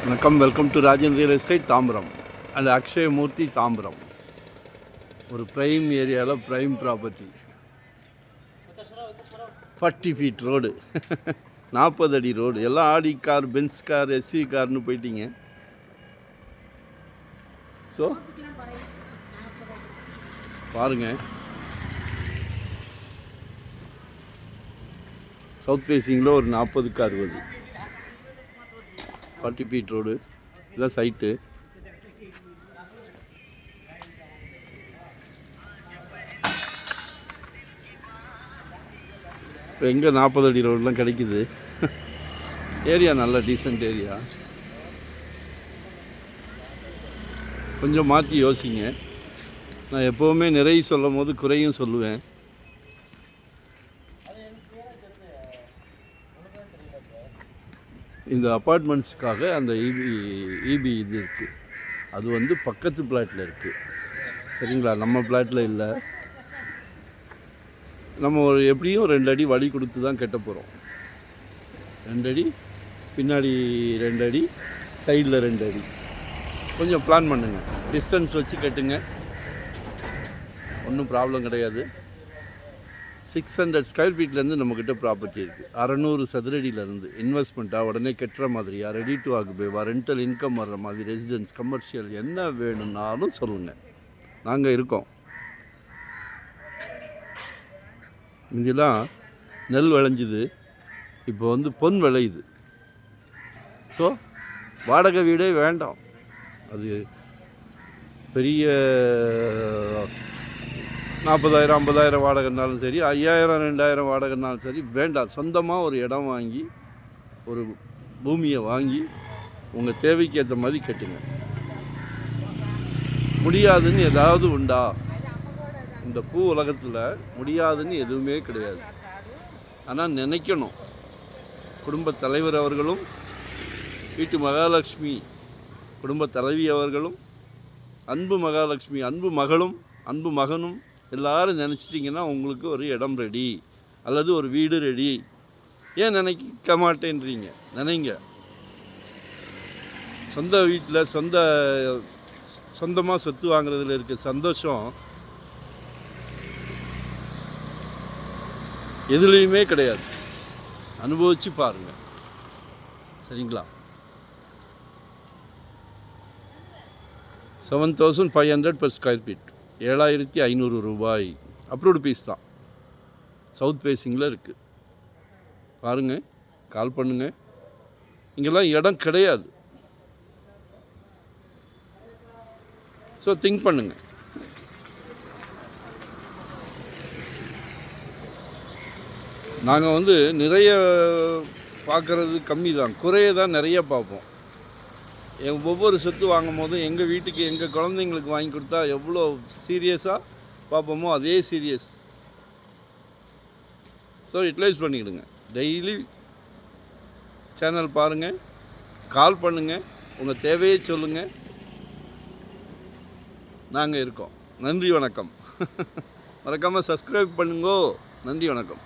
வணக்கம். Welcome to Rajan real estate Tambaram and Akshaya Murthy Tambaram. ஒரு prime ஏரியாவில் ப்ரைம் ப்ராப்பர்ட்டி, 40 ஃபீட் ரோடு, 40 அடி ரோடு. எல்லாம் Audi car, Benz car, SUV கார்னு போயிட்டீங்க. ஸோ பாருங்கள், சவுத் ஃபேஸிங்கில் ஒரு 40க்கு 60, 40 ஃபீட் ரோடு. இதான் சைட்டு. இப்போ எங்கே 40 அடி ரோடெலாம் கிடைக்குது? ஏரியா நல்ல டீசெண்ட் ஏரியா. கொஞ்சம் மாற்றி யோசிங்க. நான் எப்போவுமே நிறைய சொல்லும் போது குறையும் சொல்லுவேன். இந்த அப்பார்ட்மெண்ட்ஸுக்காக அந்த இபி இது இருக்குது. அது வந்து பக்கத்து பிளாட்டில் இருக்குது. சரிங்களா? நம்ம பிளாட்டில் இல்லை. நம்ம ஒரு எப்படியும் 2 அடி வழி கொடுத்து தான் கட்ட போகிறோம். 2 அடி பின்னாடி, 2 அடி சைடில், 2 அடி. கொஞ்சம் பிளான் பண்ணுங்கள், டிஸ்டன்ஸ் வச்சு கட்டுங்க, ஒன்றும் ப்ராப்ளம் கிடையாது. 600 ஸ்கொயர் ஃபீட்லேருந்து நம்மக்கிட்ட ப்ராப்பர்ட்டி இருக்குது. 600 சதுரடியிலேருந்து இன்வெஸ்ட்மெண்ட்டாக உடனே கட்டுற மாதிரியா, ரெடி டு ஆக்குபேவா, ரெண்டல் இன்கம் வர்ற மாதிரி, ரெசிடென்ஸ், கமர்ஷியல், என்ன வேணும்னாலும் சொல்லுங்கள், நாங்கள் இருக்கோம். இதெல்லாம் நெல் விளைஞ்சிது, இப்போ வந்து பொன் விளையுது. ஸோ வாடகை வீடே வேண்டாம். அது பெரிய 40,000 50,000 வாடகைனாலும் சரி, 5,000 2,000 வாடகைனாலும் சரி வேண்டாம். சொந்தமாக ஒரு இடம் வாங்கி, ஒரு பூமியை வாங்கி உங்கள் தேவைக்கு ஏற்ற மாதிரி கட்டுங்க. முடியாதுன்னு ஏதாவது உண்டா? இந்த பூ உலகத்தில் முடியாதுன்னு எதுவுமே கிடையாது. ஆனால் நினைக்கணும். குடும்ப தலைவர் அவர்களும், வீட்டு மகாலட்சுமி குடும்ப தலைவி அவர்களும், அன்பு மகாலட்சுமி, அன்பு மகளும், அன்பு மகனும் எல்லோரும் நினச்சிட்டிங்கன்னா உங்களுக்கு ஒரு இடம் ரெடி, அல்லது ஒரு வீடு ரெடி. ஏன் நினைக்க மாட்டேன்றீங்க? நினைங்க. சொந்த வீட்டில் சொந்தமாக சொத்து வாங்குறதுல இருக்க சந்தோஷம் எதுலேயுமே கிடையாது. அனுபவித்து பாருங்கள். சரிங்களா? 7,500 per ஸ்கொயர் ஃபீட், 7,500 ரூபாய். அப்ரூவ்டு பீஸ் தான். சவுத் ஃபேஸிங்கில் இருக்குது. பாருங்கள், கால் பண்ணுங்கள். இங்கெல்லாம் இடம் கிடையாது. ஸோ திங்க் பண்ணுங்கள். நாங்கள் வந்து நிறைய பார்க்குறது கம்மி தான், குறைய தான் நிறைய பார்ப்போம். ஒவ்வொரு சொத்து வாங்கும் போதும் எங்கள் வீட்டுக்கு, எங்கள் குழந்தைங்களுக்கு வாங்கி கொடுத்தா எவ்வளோ சீரியஸாக பார்ப்போமோ அதே சீரியஸ். ஸோ யூட்டிலைஸ் பண்ணிக்கிடுங்க. டெய்லி சேனல் பாருங்கள், கால் பண்ணுங்கள், உங்கள் தேவையை சொல்லுங்கள். நாங்கள் இருக்கோம். நன்றி, வணக்கம். மறக்காமல் சப்ஸ்கிரைப் பண்ணுங்கோ. நன்றி, வணக்கம்.